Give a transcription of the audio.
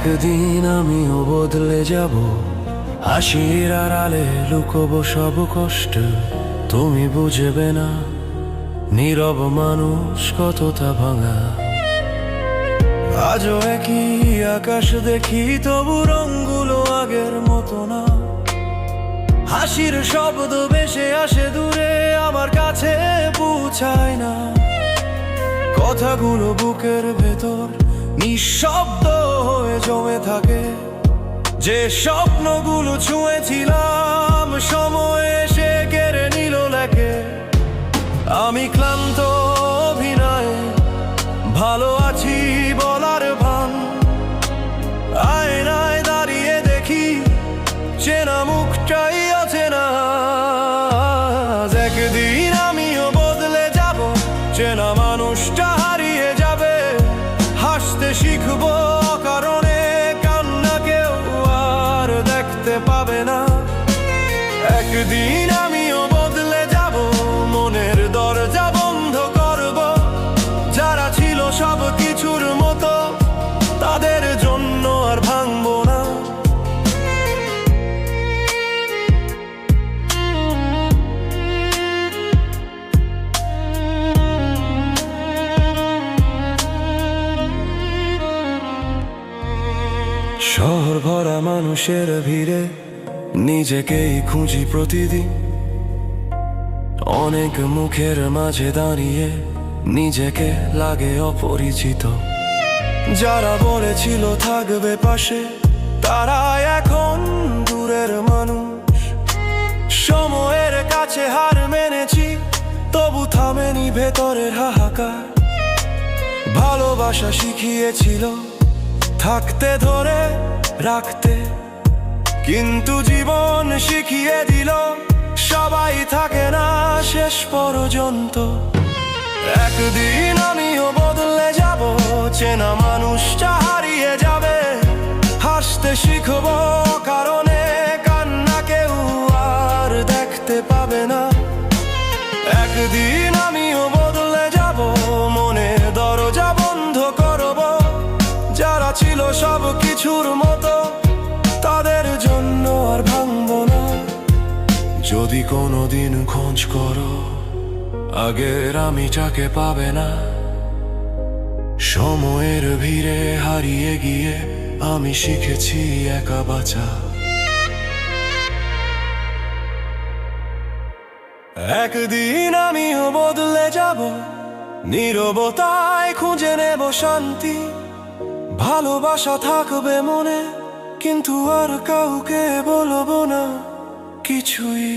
একদিন আমিও বদলে যাব, হাসির আড়ালে লুকোবো সব কষ্ট। তুমি বুঝবে না নীরব মানুষ কতটা ভাঙা। আজও একই আকাশ দেখি, তবু রঙগুলো আগের মতো না। হাসির শব্দ ভেসে আসে দূরে, আমার কাছে পৌঁছায় না। কথাগুলো বুকের ভেতর নিঃশব্দ হয়ে জমে থাকে। যে স্বপ্নগুলো ছুঁয়েছিলাম, সময় এসে কেড়ে নিল লেখে। আমি ক্লান্ত অভিনয়, ভালো আছি বলার ভান। আয়নায় দাঁড়িয়ে দেখি চেনা মুখটাই আছে না। একদিন আমিও বদলে যাব, চেনা মানুষটা হারিয়ে যাবে। হাসতে শিখবো কারণে কান্না কেউ আর দেখতে পাবে না। একদিন আমিও বদলে যাব, মনের দরজা বন্ধ করব। যারা ছিল সব কিছুর মতো, তাদের জন্য আর ভাঙবো না। শহর ভরা মানুষের ভিড়ে নিজেকেই খুঁজি প্রতিদিন। অনেক মুখের মাঝে দাঁড়িয়ে নিজেকে লাগে অপরিচিত। যারা বলেছিল থাকবে পাশে, তারা এখন দূরের মানুষ। সময়ের কাছে হার মেনেছি, তবু থামেনি ভেতরের হাহাকার। ভালোবাসা শিখিয়েছিল থাকতে ধরে রাখতে, কিন্তু জীবন শিখিয়ে দিল সবাই থাকে না শেষ পর্যন্ত। একদিন আমিও বদলে যাব, চেনা মানুষটা হারিয়ে যাবে। হাসতে শিখবো কারণে কান্না কেউ আর দেখতে পাবে না। একদিন আমিও বদলে যাব, মনের দরজা বন্ধ করব। যারা ছিল সব কিছুর মতো, তাদের জন্য আর ভাঙবো না। যদি কোনোদিন খোঁজ করো, আগের আমিটাকে পাবে না। সময়ের ভিড়ে হারিয়ে গিয়ে আমি শিখেছি একা বাঁচা। একদিন আমিও বদলে যাব, নীরবতায় খুঁজে নেব শান্তি। ভালোবাসা থাকবে মনে, কিন্তু আর কাউকে বলবো না কিছুই।